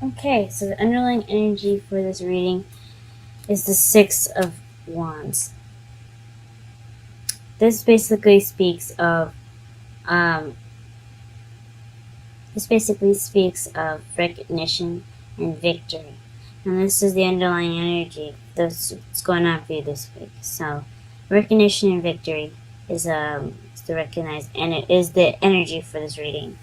Okay, so the underlying energy for this reading is the Six of Wands. This basically speaks of um, recognition and victory, and this is the underlying energy that's what's going on for you this week. So, recognition and victory is to recognize, and it is the energy for this reading.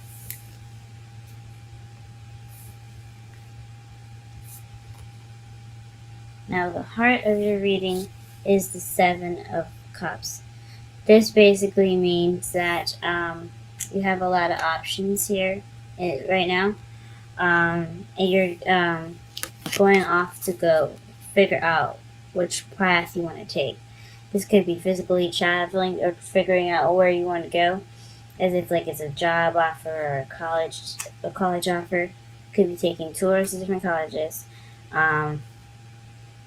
Now, the heart of your reading is the Seven of Cups. This basically means that you have a lot of options here right now, and you're going off to go figure out which path you want to take. This could be physically traveling or figuring out where you want to go, as if like it's a job offer or a college offer. Could be taking tours to different colleges.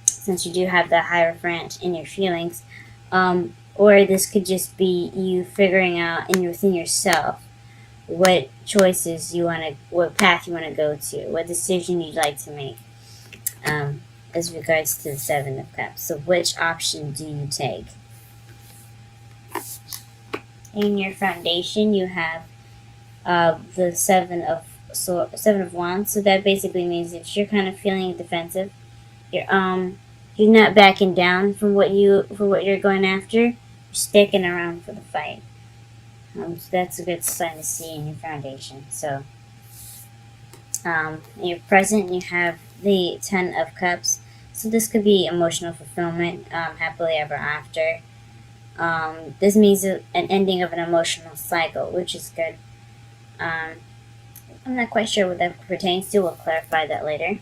Since you do have the Hierophant in your feelings, or this could just be you figuring out within yourself what what path you want to go to, what decision you'd like to make, as regards to the Seven of Cups. So, which option do you take? In your foundation, you have the Seven of Wands. So that basically means if you're kind of feeling defensive, you're not backing down from what you're going after. You're sticking around for the fight. So that's a good sign to see in your foundation. So, in your present, you have the Ten of Cups. So this could be emotional fulfillment, happily ever after. This means an ending of an emotional cycle, which is good. I'm not quite sure what that pertains to. We'll clarify that later.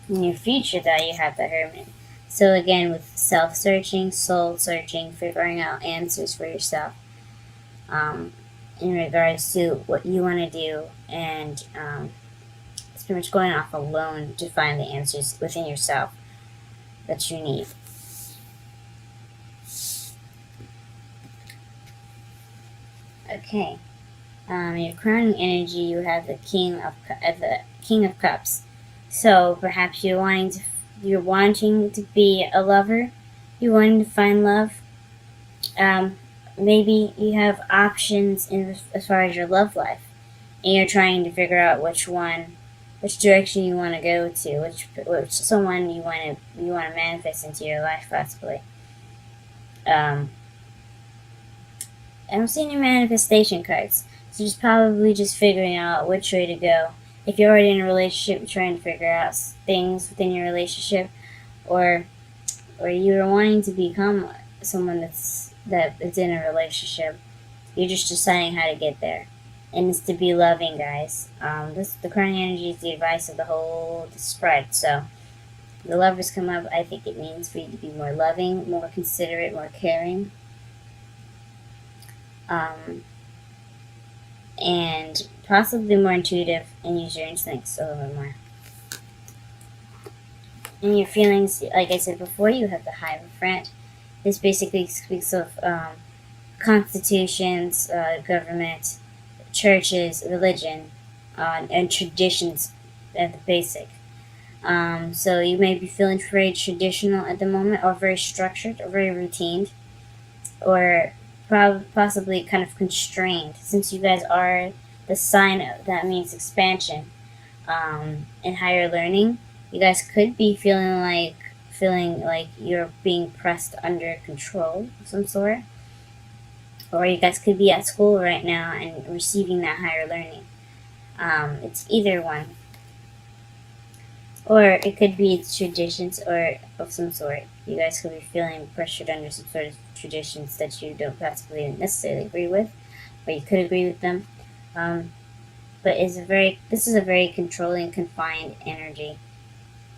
In your future, though, you have the Hermit. So again, with self-searching, soul-searching, figuring out answers for yourself in regards to what you want to do, and it's pretty much going off alone to find the answers within yourself that you need. Okay. Your crowning energy, you have the King of Cups. So perhaps you're wanting to be a lover. You're wanting to find love. Maybe you have options as far as your love life, and you're trying to figure out which direction you want to go to, which someone you want to manifest into your life, possibly. I'm seeing your manifestation cards, so just probably just figuring out which way to go. If you're already in a relationship, trying to figure out things within your relationship, or you're wanting to become someone that's in a relationship, you're just deciding how to get there, and it's to be loving, guys. The current energy is the advice of the whole spread. So, the lovers come up. I think it means for you to be more loving, more considerate, more caring, and possibly more intuitive, and use your instincts a little bit more. In your feelings, like I said before, you have the Hierophant. This basically speaks of constitutions, government, churches, religion, and traditions at the basic. So you may be feeling very traditional at the moment, or very structured, or very routine, or possibly kind of constrained, since you guys are the sign that means expansion and higher learning. You guys could be feeling like you're being pressed under control of some sort, or you guys could be at school right now and receiving that higher learning. It's either one, or it could be traditions or of some sort. You guys could be feeling pressured under some sort of traditions that you don't possibly necessarily agree with, or you could agree with them. But this is a very controlling, confined energy.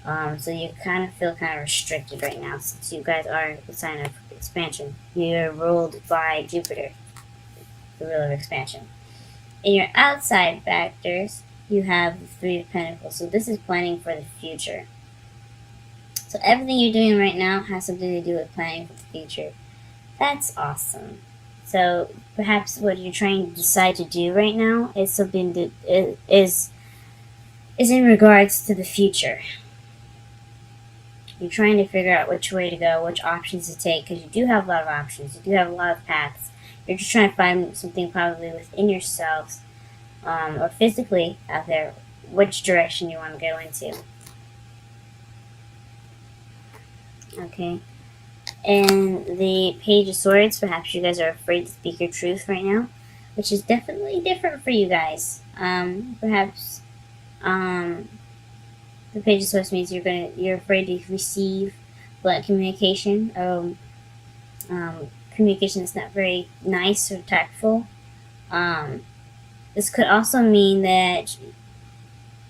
So you kind of feel kind of restricted right now, since you guys are the sign of expansion. You're ruled by Jupiter, the ruler of expansion. In your outside factors, you have the Three of Pentacles. So this is planning for the future. So everything you're doing right now has something to do with planning for the future. That's awesome. So perhaps what you're trying to decide to do right now is something that is in regards to the future. You're trying to figure out which way to go, which options to take, because you do have a lot of options. You do have a lot of paths. You're just trying to find something probably within yourselves, or physically out there, which direction you want to go into. Okay. And the Page of Swords, perhaps you guys are afraid to speak your truth right now, which is definitely different for you guys. Perhaps the Page of Swords means you're afraid to receive blunt communication. Communication that's not very nice or tactful. This could also mean that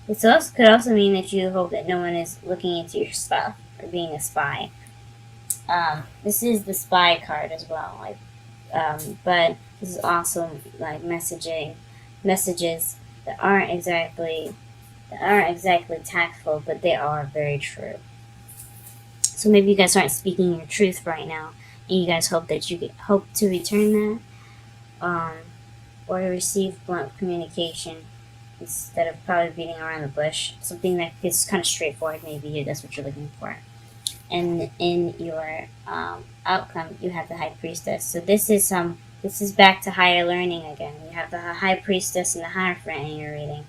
you hope that no one is looking into your stuff or being a spy. This is the spy card as well, but this is also like messages that aren't exactly tactful, but they are very true. So maybe you guys aren't speaking your truth right now, and you guys hope that you hope to return that, or to receive blunt communication instead of probably beating around the bush. Something that is kind of straightforward. Maybe that's what you're looking for. And in your outcome, you have the High Priestess. So this is back to higher learning again. You have the High Priestess and the Hierophant in your reading.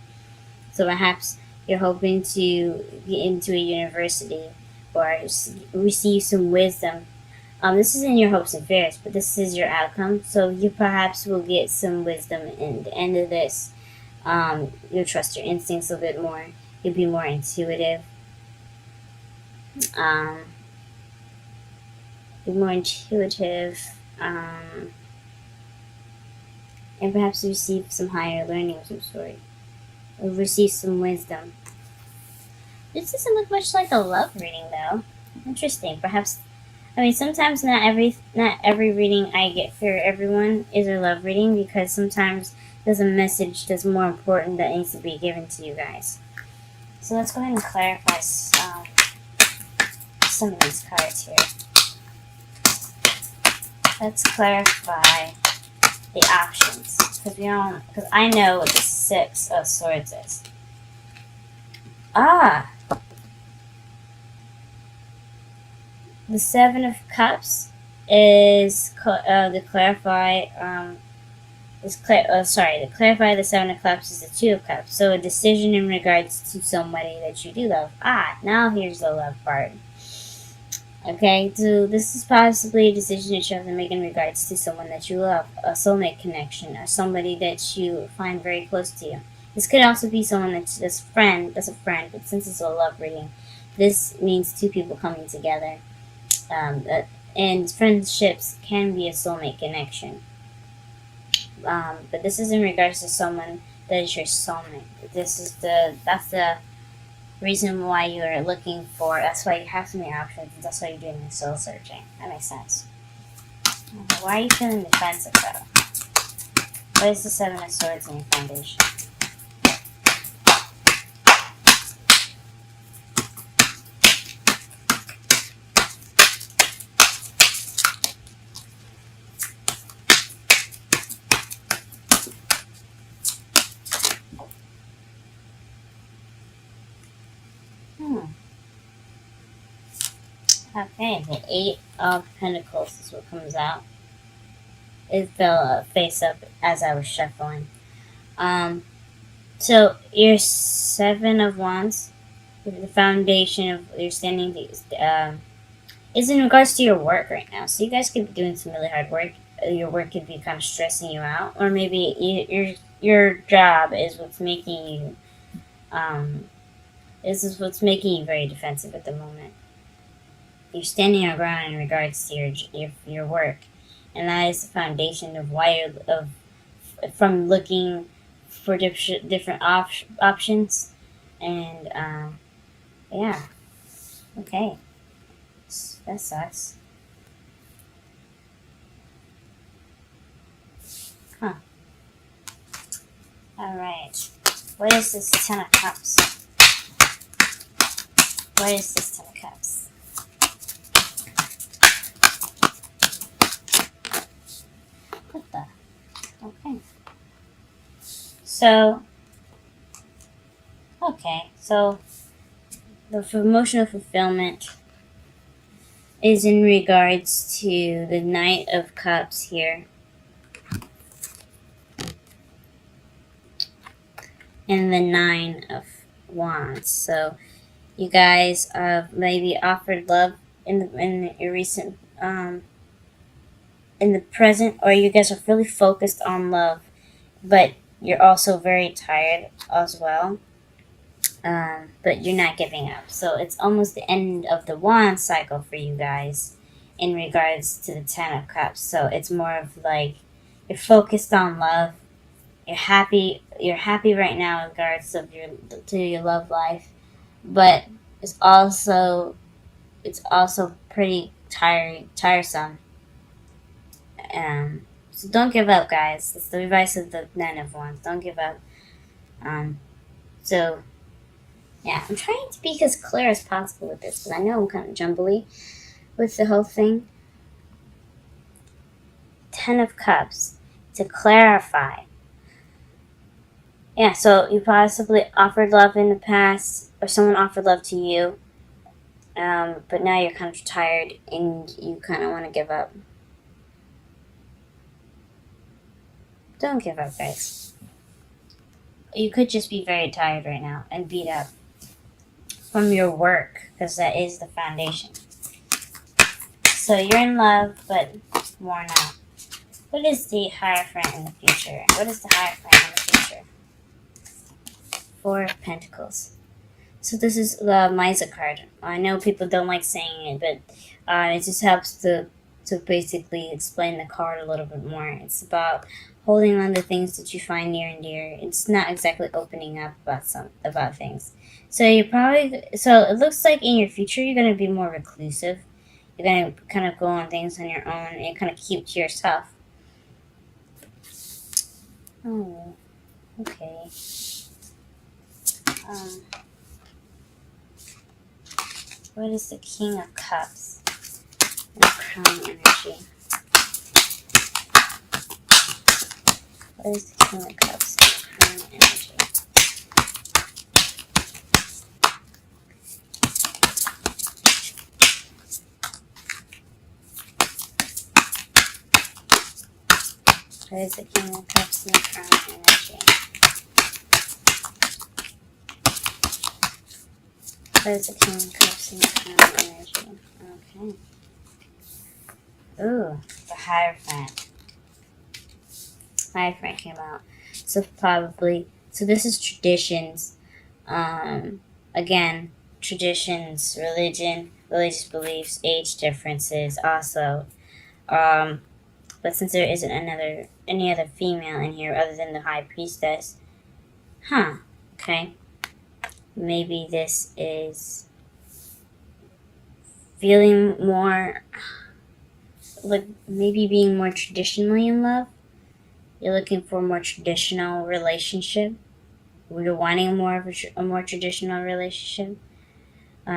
So perhaps you're hoping to get into a university or receive some wisdom. This is in your hopes and fears, but this is your outcome. So you perhaps will get some wisdom in the end of this. You'll trust your instincts a bit more. You'll be more intuitive. Be more intuitive. And perhaps receive some higher learning of some sort. Or receive some wisdom. This doesn't look much like a love reading, though. Interesting. Perhaps, sometimes not every reading I get for everyone is a love reading, because sometimes there's a message that's more important that needs to be given to you guys. So let's go ahead and clarify some of these cards here. Let's clarify the options, because I know what the Six of Swords is. The Seven of Cups is to clarify. To clarify, the Seven of Cups is the Two of Cups. So a decision in regards to somebody that you do love. Now here's the love part. Okay, so this is possibly a decision that you have to make in regards to someone that you love, a soulmate connection, or somebody that you find very close to you. This could also be someone that's a friend, but since it's a love reading, this means two people coming together. And friendships can be a soulmate connection. But this is in regards to someone that is your soulmate. That's the reason why you are looking for. That's why you have so many options. That's why you're doing your soul searching. That makes sense. Okay, why are you feeling defensive though? What is the Seven of Swords in your foundation? Okay, the Eight of Pentacles is what comes out. It fell face up as I was shuffling. So your Seven of Wands, the foundation of your standing, is in regards to your work right now. So you guys could be doing some really hard work. Your work could be kind of stressing you out, or maybe your job is what's making you. This is what's making you very defensive at the moment. You're standing your ground in regards to your work, and that is the foundation of why from looking for different options, and yeah, okay, that sucks. Huh. All right. What is this Ten of Cups? What is this Ten of Cups? What So, okay, so the emotional fulfillment is in regards to the Knight of Cups here. And the Nine of Wands. So you guys maybe offered love in your recent in the present, or you guys are really focused on love, but you're also very tired as well. But you're not giving up. So it's almost the end of the wand cycle for you guys in regards to the Ten of Cups. So it's more of like you're focused on love. You're happy. You're happy right now in regards of your love life, but it's also pretty tiresome. So don't give up, guys. It's the advice of the Nine of Wands. Don't give up. So yeah, I'm trying to be as clear as possible with this, because I know I'm kind of jumbly with the whole thing. Ten of Cups, to clarify. Yeah, so you possibly offered love in the past, or someone offered love to you, but now you're kind of tired and you kind of want to give up. Don't give up, guys. You could just be very tired right now and beat up from your work, because that is the foundation. So you're in love, but worn out. What is the Hierophant in the future? What is the Hierophant in the future? Four of Pentacles. So this is the Miser card. I know people don't like saying it, but it just helps to basically explain the card a little bit more. It's about holding on to things that you find near and dear. It's not exactly opening up about things. So it looks like in your future you're gonna be more reclusive. You're gonna kind of go on things on your own and kind of keep to yourself. Oh, okay. What is the King of Cups and the Crown energy? What is the King of Cups and the Crown energy? What is the King of Cups and the Crown energy? What is the King of Cups and the Crown energy? Okay. Ooh, the Hierophant. Hierophant came out. So this is traditions. Again, traditions, religion, religious beliefs, age differences also. But since there isn't any other female in here other than the High Priestess, okay. Maybe this is feeling more like maybe being more traditionally in love. You're looking for a more traditional relationship. You're wanting a more traditional relationship. We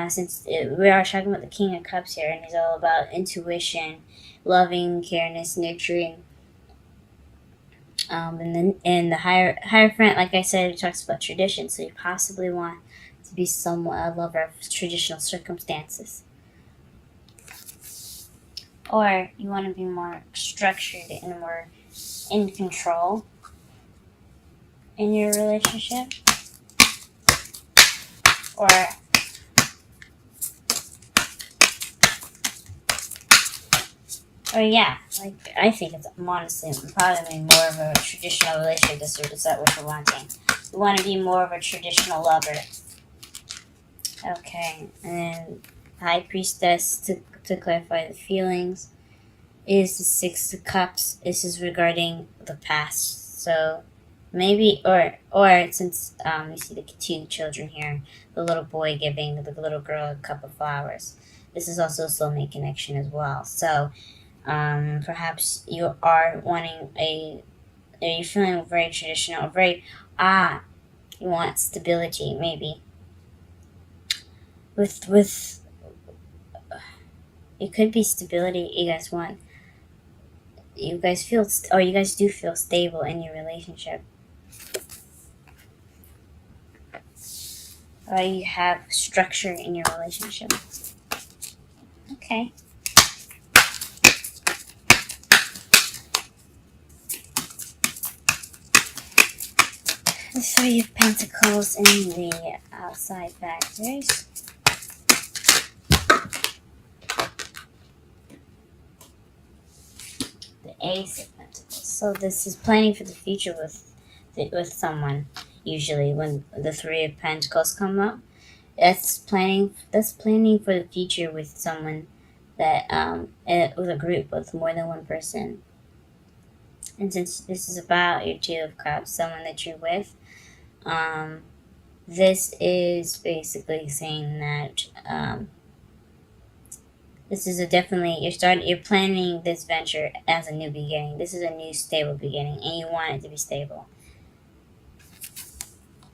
are talking about the King of Cups here, and he's all about intuition, loving, careness, nurturing. And the Hierophant, like I said, it talks about tradition. So you possibly want to be somewhat a lover of traditional circumstances, or you want to be more structured and more in control in your relationship, or yeah, like I think it's honestly probably more of a traditional relationship. Is that what you're wanting? You want to be more of a traditional lover. Okay, and High Priestess, to clarify the feelings, is the Six of Cups. This is regarding the past. So maybe, or since you see the two children here, the little boy giving the little girl a cup of flowers. This is also a soulmate connection as well. So perhaps you are you're feeling very traditional, you want stability, maybe. With it could be stability you guys want. You guys do feel stable in your relationship. Or you have structure in your relationship. Okay. The Three of Pentacles and the outside factors. The Ace of Pentacles. So this is planning for the future with someone. Usually, when the Three of Pentacles come up, that's planning. That's planning for the future with someone that with a group with more than one person. And since this is about your Two of Cups, someone that you're with, this is basically saying that this is you're planning this venture as a new beginning. This is a new stable beginning, and you want it to be stable.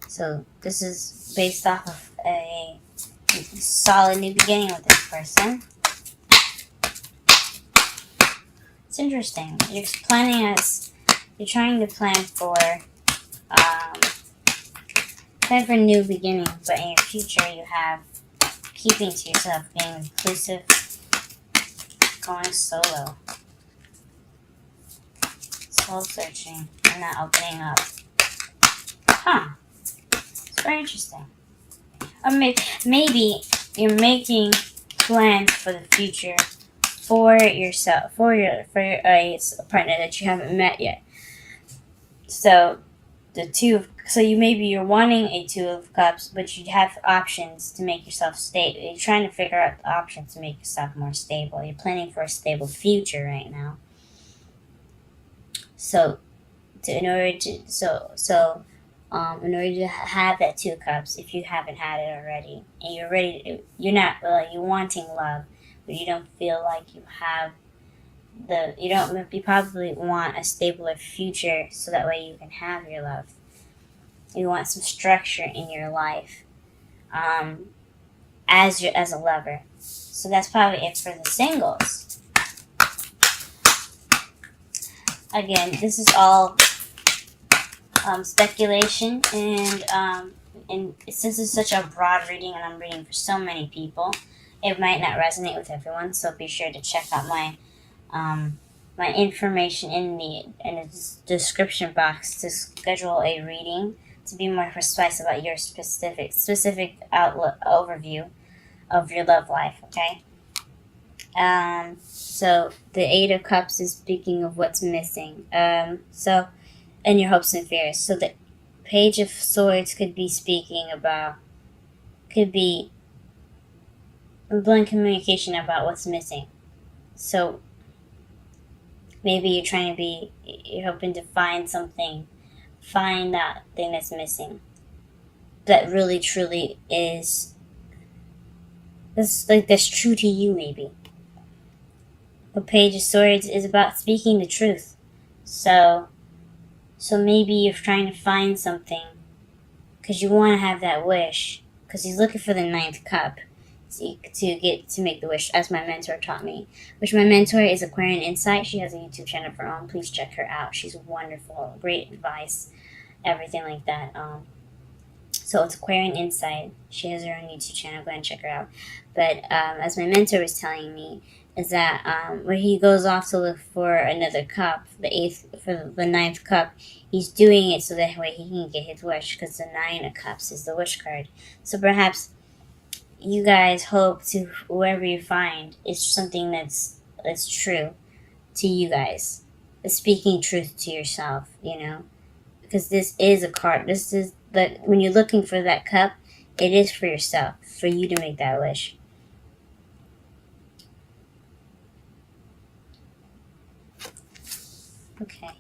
So this is based off of a solid new beginning with this person. It's interesting. You're trying to plan for a new beginning, but in your future you have keeping to yourself, being inclusive, going solo, soul searching, and not opening up. It's very interesting. Or maybe you're making plans for the future for yourself, for a partner that you haven't met yet. So you're wanting a Two of Cups, but you have options to make yourself stable. You're trying to figure out the options to make yourself more stable. You're planning for a stable future right now. So, in order to have that Two of Cups, if you haven't had it already, and you're wanting love, but you don't feel like you have you probably want a stabler future so that way you can have your love. You want some structure in your life as a lover. So that's probably it for the singles. Again, this is all speculation, and since it's such a broad reading and I'm reading for so many people, it might not resonate with everyone. So be sure to check out my information in the description box to schedule a reading to be more precise about your specific outlook overview of your love life. Okay. So the Eight of Cups is speaking of what's missing. And your hopes and fears. So the Page of Swords could be blunt communication about what's missing. So maybe you're hoping to find that thing that's missing that really truly is that's true to you. Maybe the Page of Swords is about speaking the truth. So maybe you're trying to find something because you want to have that wish, because he's looking for the Ninth Cup to make the wish, as my mentor taught me. Which my mentor is Aquarian Insight. She has a YouTube channel of her own. Please check her out. She's wonderful, great advice, everything like that. So it's Aquarian Insight. She has her own YouTube channel. Go ahead and check her out. But as my mentor was telling me, is that when he goes off to look for another cup, the Ninth Cup, he's doing it so that way he can get his wish, because the Nine of Cups is the wish card. So perhaps you guys hope to, whoever you find, is something that's true to you guys. It's speaking truth to yourself, because this is a card. This is when you're looking for that cup, it is for yourself, for you to make that wish. Okay.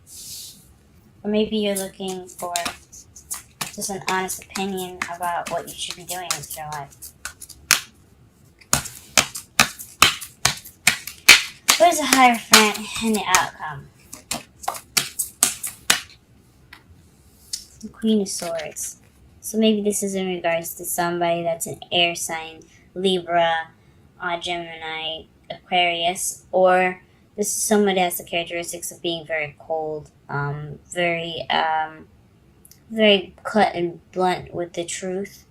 Or maybe you're looking for just an honest opinion about what you should be doing with your life. What is the Hierophant and the outcome? The Queen of Swords. So maybe this is in regards to somebody that's an air sign, Libra, Gemini, Aquarius, or this is someone that has the characteristics of being very cold, very very cut and blunt with the truth.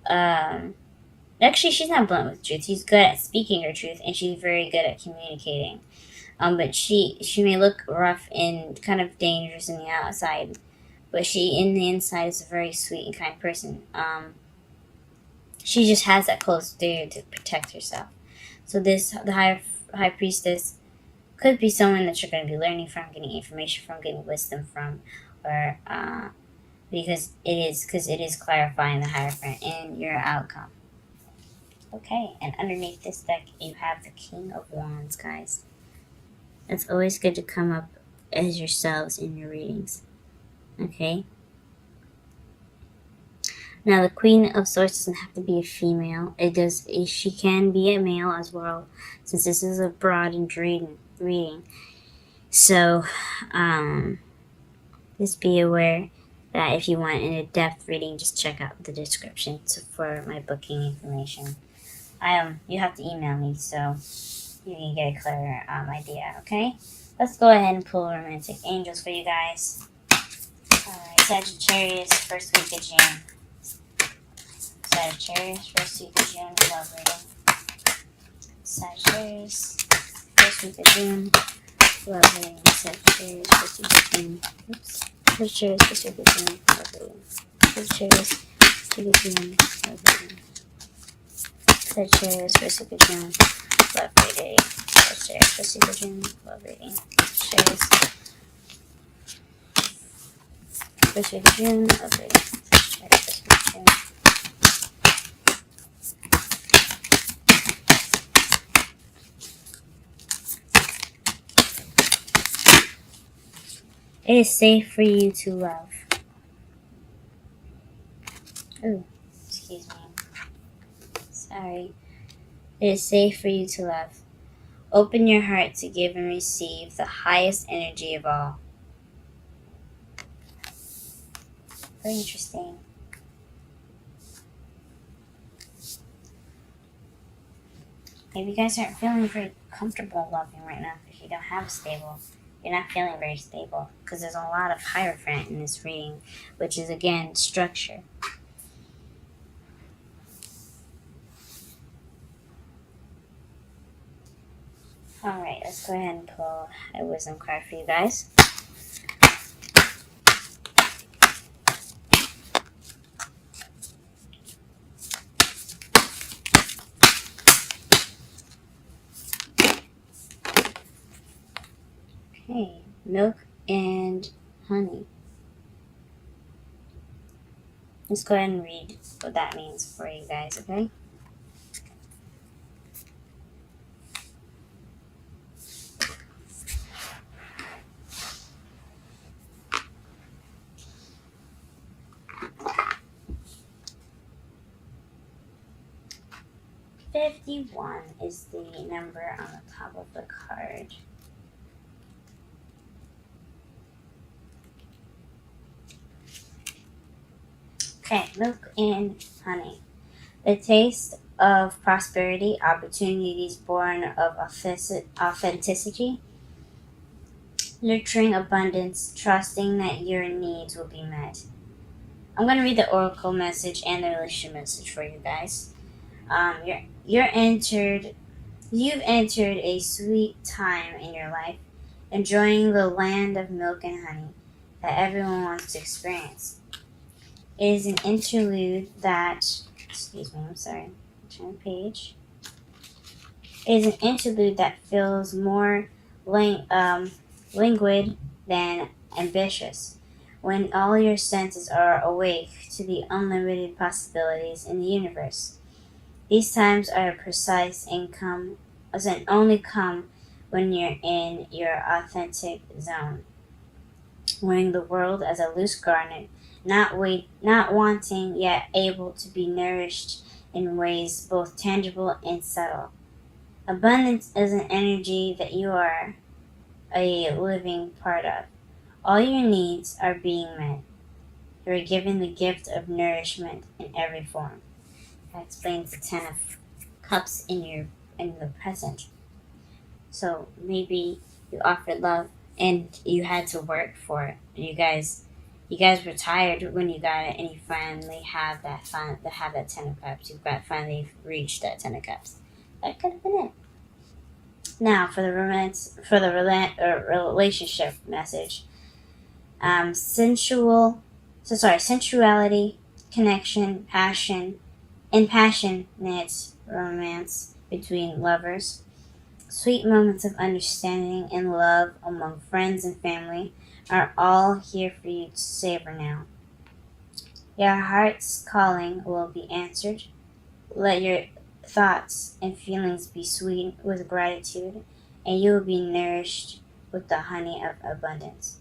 Actually, she's not blunt with truth. She's good at speaking her truth, and she's very good at communicating. But she may look rough and kind of dangerous in the outside, but she in the inside is a very sweet and kind person. She just has that close dude to protect herself. So the high priestess could be someone that you're going to be learning from, getting information from, getting wisdom from, or because it is clarifying the Hierophant in your outcome. Okay, and underneath this deck you have the King of Wands, guys. It's always good to come up as yourselves in your readings. Okay. Now the Queen of Swords doesn't have to be a female. She can be a male as well, since this is a broad and reading. So, just be aware that if you want an in-depth reading, just check out the description for my booking information. You have to email me so you can get a clearer idea, okay? Let's go ahead and pull romantic angels for you guys. Alright, Sagittarius, first week of June. Sagittarius, first week of June, love reading. Sagittarius, first week of June, love reading. Sagittarius, first week of June. Oops. Sagittarius, first week of June, love reading. Sagittarius, first week of June, love reading. Sagittarius, first week of June, love reading. Sagittarius, first week of June, love reading. Sagittarius, first week of June, love reading. Sagittarius, first week of June. It is safe for you to love. Oh, excuse me. Sorry. It is safe for you to love. Open your heart to give and receive the highest energy of all. Very interesting. Maybe you guys aren't feeling very comfortable loving right now because you don't have you're not feeling very stable because there's a lot of Hierophant in this reading, which is again structure. Alright, let's go ahead and pull a wisdom card for you guys. Okay, milk and honey. Let's go ahead and read what that means for you guys, okay? $51 is the number on the top of the card. Okay, milk and honey. The taste of prosperity, opportunities born of authenticity, nurturing abundance, trusting that your needs will be met. I'm going to read the oracle message and the relationship message for you guys. You've entered a sweet time in your life, enjoying the land of milk and honey that everyone wants to experience. It is an interlude that, turn the page. It is an interlude that feels more languid than ambitious, when all your senses are awake to the unlimited possibilities in the universe. These times are precise and only come when you're in your authentic zone, wearing the world as a loose garment, not wanting yet able to be nourished in ways both tangible and subtle. Abundance is an energy that you are a living part of. All your needs are being met. You are given the gift of nourishment in every form. That explains the 10 of Cups in the present. So maybe you offered love and you had to work for it. You You guys were tired when you got it, and you finally have that Ten of Cups. You've finally reached that Ten of Cups. That could have been it. Now for the relationship message. Sensuality, connection, passion, and passionate romance between lovers. Sweet moments of understanding and love among friends and family are all here for you to savor now. Your heart's calling will be answered. Let your thoughts and feelings be sweet with gratitude, and you will be nourished with the honey of abundance.